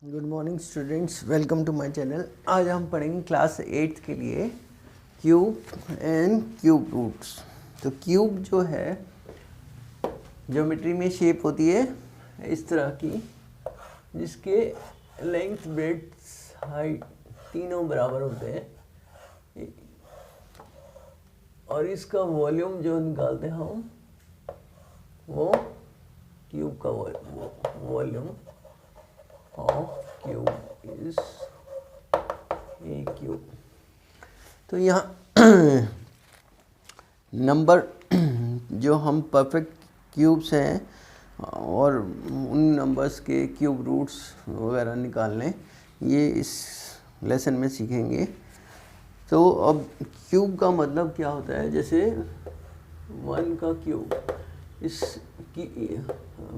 Good morning students, welcome to my channel. आज हम पढ़ेंगे क्लास 8 के लिए क्यूब एंड क्यूब रूट्स। तो क्यूब जो है ज्योमेट्री में शेप होती है इस तरह की, जिसके लेंथ ब्रेड्थ हाइट तीनों बराबर होते हैं और इसका वॉल्यूम जो निकालते हैं हम वो क्यूब का volume of cube is a cube. तो यहाँ नंबर जो हम परफेक्ट क्यूब्स हैं और उन नंबर्स के क्यूब रूट्स वगैरह निकालने, ये इस लेसन में सीखेंगे। तो अब क्यूब का मतलब क्या होता है, जैसे 1 का क्यूब, इसकी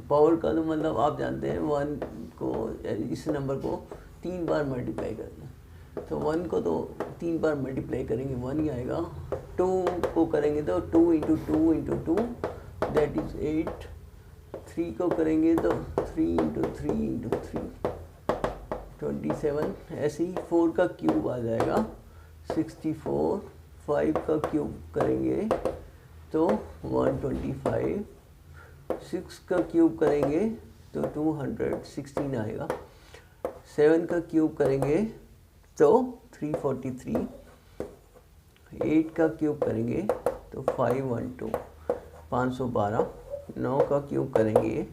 पावर का तो मतलब आप जानते हैं 1 को, इस नंबर को 3 बार मल्टीप्लाई करना। तो 1 को तो 3 बार मल्टीप्लाई करेंगे 1 ही आएगा। 2 को करेंगे तो 2 × 2 × 2 दैट इज 8। 3 को करेंगे तो 3 × 3 × 3 27। ऐसे ही 4 का क्यूब आ जाएगा 64। 5 का क्यूब करेंगे तो 125। 6 का क्यूब करेंगे तो 216 आएगा। 7 का क्यूब करेंगे तो 343। 8 का क्यूब करेंगे तो 512 512। 9 का क्यूब करेंगे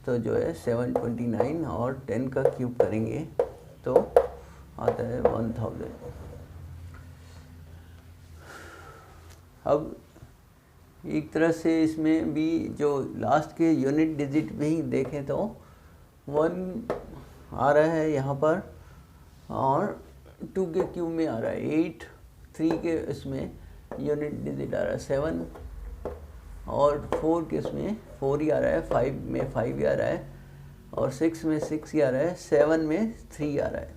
तो जो है 729 और 10 का क्यूब करेंगे तो आता है 1000। अब एक तरह से इसमें भी जो लास्ट के यूनिट डिजिट में ही देखें तो 1 आ रहा है यहाँ पर और 2 के क्यूब में आ रहा है 8। 3 के इसमें यूनिट डिजिट आ रहा है 7 और 4 के इसमें 4 ही आ रहा है। 5 में 5 ही आ रहा है और 6 में 6 ही आ रहा है। 7 में 3 आ रहा है।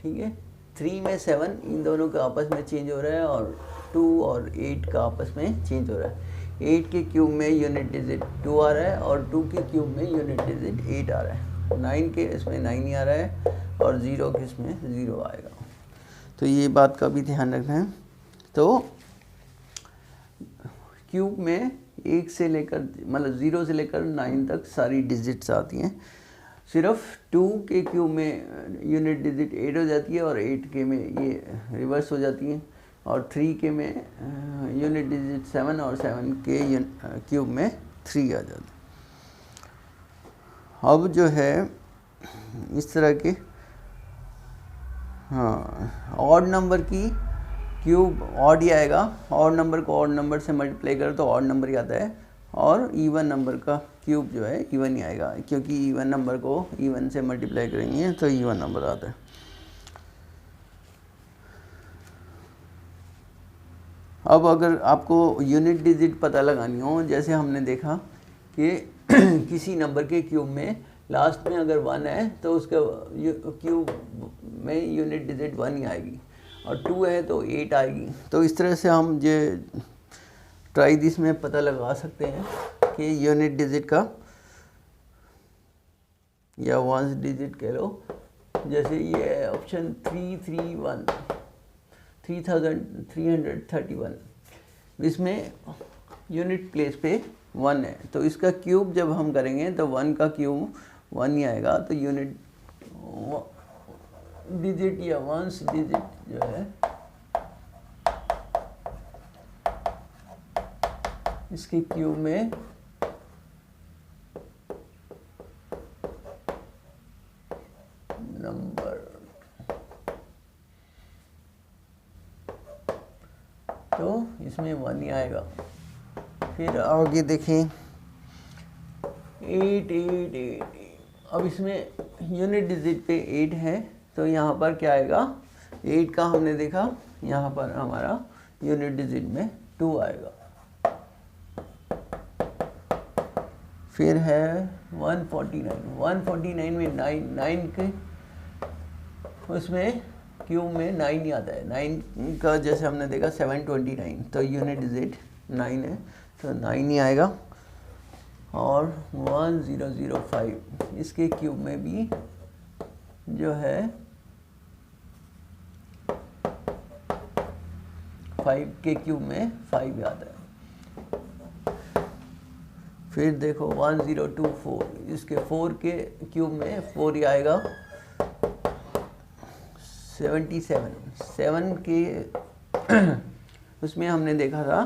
ठीक है, 3 में 7 इन दोनों का आपस में चेंज हो रहा है और 2 और 8 का आपस में चेंज हो रहा है। 8 के क्यूब में यूनिट डिजिट 2 आ रहा है और 2 के क्यूब में यूनिट डिजिट 8 आ रहा है। 9 के इसमें 9 ही आ रहा है और 0 के इसमें 0 आएगा। तो ये बात का भी ध्यान रखना है। तो क्यूब में 1 से लेकर मतलब 0 से लेकर 9 तक सारी डिजिट्स आती हैं। सिर्फ 2 के क्यूब में यूनिट डिजिट 8 हो जाती है और 8 के में ये रिवर्स हो जाती हैं और 3 के में यूनिट डिजिट 7 और 7 के क्यूब में 3 आ जाता है। अब जो है इस तरह के ऑड नंबर की क्यूब ऑड ही आएगा। ऑड नंबर को ऑड नंबर से मल्टीप्लाई करो तो ऑड नंबर ही आता है और इवन नंबर का क्यूब जो है इवन ही आएगा, क्योंकि इवन नंबर को इवन से मल्टीप्लाई करेंगे तो इवन नंबर आता है। अब अगर आपको यूनिट डिजिट पता लगानी हो, जैसे हमने देखा कि किसी नंबर के क्यूब में लास्ट में अगर 1 है तो उसका क्यूब में यूनिट डिजिट 1 ही आएगी और 2 है तो 8 आएगी। तो इस तरह से हम ये ट्राई दिस में पता लगा सकते हैं कि यूनिट डिजिट का या वंस डिजिट कह लो। जैसे ये ऑप्शन 331 3331, इसमें यूनिट प्लेस पे 1 है तो इसका क्यूब जब हम करेंगे तो 1 का क्यूब 1 ही आएगा। तो यूनिट डिजिट या वंस डिजिट जो है इसके क्यूब में नंबर, तो इसमें 1 ही आएगा। फिर आगे देखें 888। अब इसमें यूनिट डिजिट पे 8 है तो यहाँ पर क्या आएगा, 8 का हमने देखा, यहाँ पर हमारा यूनिट डिजिट में 2 आएगा। फिर है 149 में 9 के उसमें क्यूब में 9 ही आता है। 9 का जैसे हमने देखा 729 तो यूनिट डिजिट 9 है तो 9 ही आएगा। और 1005 इसके क्यूब में भी जो है 5 के क्यूब में 5 आता है। फिर देखो 1024, इसके 4 के क्यूब में 4 ही आएगा। 7 के उसमें हमने देखा था,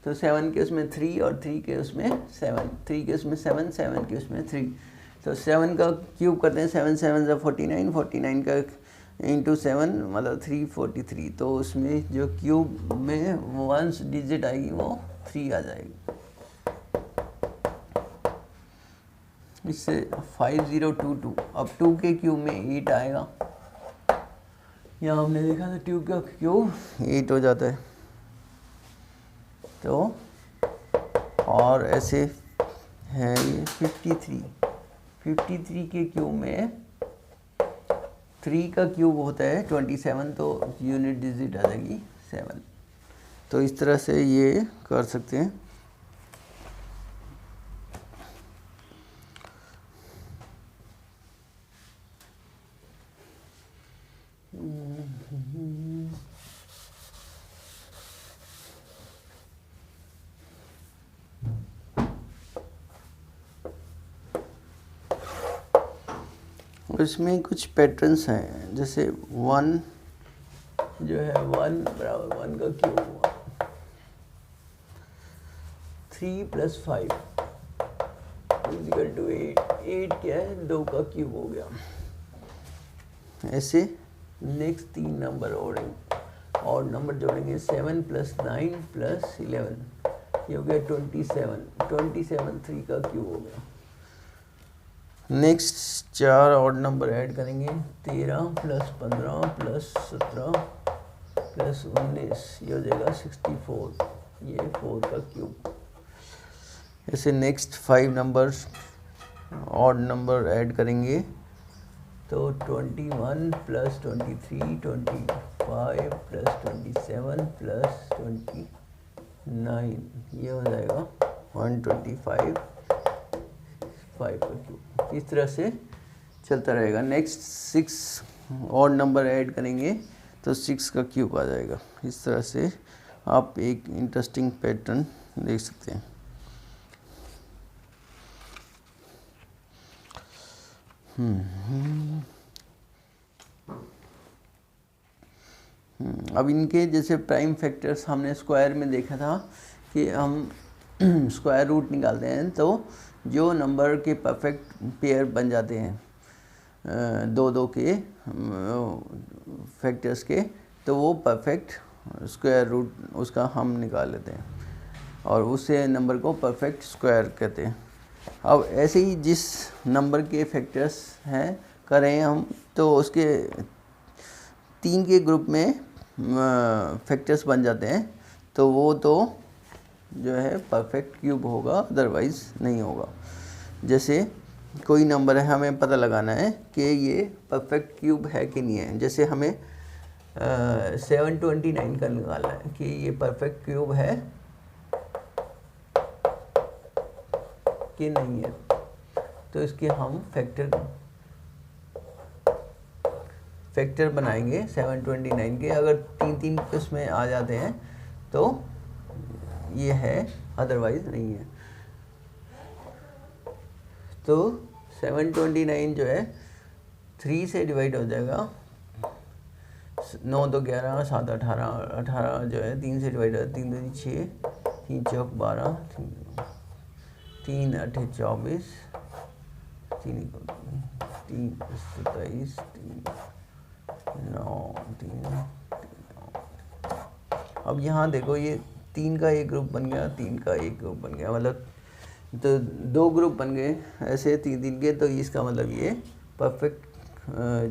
तो 7 के उसमें 3 और 3 के उसमें 7, 3 के उसमें 7, 7 के उसमें 3। तो 7 का क्यूब करते हैं, 7 7 ज़ा 49, 49 का इंटू 7 मतलब 343। तो उसमें जो क्यूब में 1 डिजिट आएगी वो 3 आ जाएगी। इससे 5022, अब 2 के क्यूब में 8 आएगा। यहाँ हमने देखा था 2 का क्यूब 8 हो जाता है। तो और ऐसे है ये 53 के क्यूब में 3 का क्यूब होता है 27, तो यूनिट डिजिट आ जाएगी 7। तो इस तरह से ये कर सकते हैं। इसमें कुछ पैटर्न्स हैं, जैसे 1 जो है 1 बराबर 1 का क्यूब हुआ, 3 + 5 = 8, 8 क्या है 2 का क्यूब हो गया। ऐसे नेक्स्ट 3 नंबर और नंबर जोड़ेंगे, 7 + 9 + 11, ये हो गया 27, 3 का क्यूब हो गया। नेक्स्ट 4 ऑड नंबर ऐड करेंगे, 13 + 15 + 17 + 19, ये हो जाएगा 64, ये 4 का क्यूब। ऐसे next 5 numbers odd number add करेंगे, तो 21 + 23, 25 + 27 + 29, ये हो जाएगा 125, 5 का क्यूब। इस तरह से चलता रहेगा। नेक्स्ट 6 और नंबर ऐड करेंगे तो 6 का क्यूब आ जाएगा। इस तरह से आप एक इंटरेस्टिंग पैटर्न देख सकते हैं। अब इनके जैसे प्राइम फैक्टर्स हमने स्क्वायर में देखा था कि हम स्क्वायर रूट निकालते हैं तो जो नंबर के परफेक्ट पेयर बन जाते हैं 2 के फैक्टर्स के, तो वो परफेक्ट स्क्वायर रूट उसका हम निकाल लेते हैं और उससे नंबर को परफेक्ट स्क्वायर कहते हैं। अब ऐसे ही जिस नंबर के फैक्टर्स हैं करें हम, तो उसके 3 के ग्रुप में फैक्टर्स बन जाते हैं, तो वो तो जो है परफेक्ट क्यूब होगा, अदरवाइज़ नहीं होगा। जैसे कोई नंबर है, हमें पता लगाना है कि ये परफेक्ट क्यूब है कि नहीं है। जैसे हमें 729 का निकालना है कि ये परफेक्ट क्यूब है कि नहीं है, तो इसके हम फैक्टर बनाएंगे 729 के। अगर 3 उसमें आ जाते हैं तो ये है, अदरवाइज नहीं है। तो 729 जो है 3 से डिवाइड हो जाएगा, 9 तो 11, 7 18, 18 जो है 3 से डिवाइड होगा, 3 दूनी 6, 3 चौक 12, 3 8 24, 3 27, 9 3। अब यहाँ देखो ये 3 का एक ग्रुप बन गया, 3 का एक ग्रुप बन गया, मतलब तो 2 ग्रुप बन गए ऐसे 3 के। तो इसका मतलब ये परफेक्ट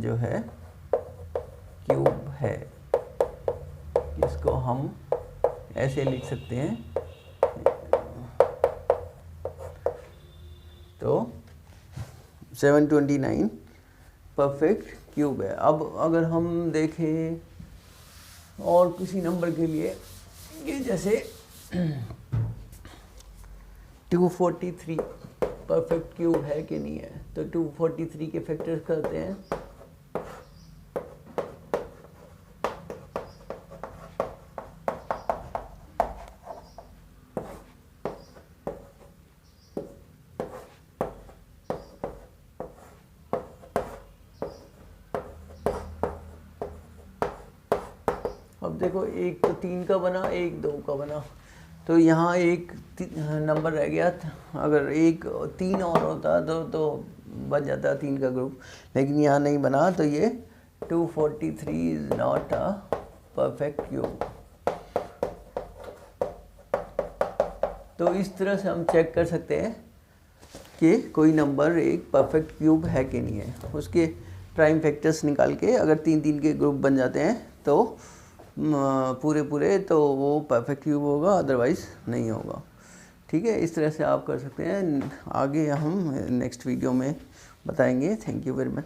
जो है क्यूब है। इसको हम ऐसे लिख सकते हैं, तो 729 परफेक्ट क्यूब है। अब अगर हम देखें और किसी नंबर के लिए, ये जैसे 243 परफेक्ट क्यूब है कि नहीं है, तो 243 के फैक्टर्स करते हैं, अब देखो एक तो 3 का बना, एक 2 का बना, तो यहाँ एक नंबर रह गया। अगर एक 3 और होता तो बन जाता 3 का ग्रुप, लेकिन यहाँ नहीं बना, तो ये 243 is not a perfect cube. तो इस तरह से हम चेक कर सकते हैं कि कोई नंबर एक परफेक्ट क्यूब है कि नहीं है। उसके प्राइम फैक्टर्स निकाल के अगर 3-3 के ग्रुप बन जाते हैं तो पूरे तो वो परफेक्ट क्यूब होगा, अदरवाइज़ नहीं होगा। ठीक है, इस तरह से आप कर सकते हैं। आगे हम नेक्स्ट वीडियो में बताएंगे। Thank you very much.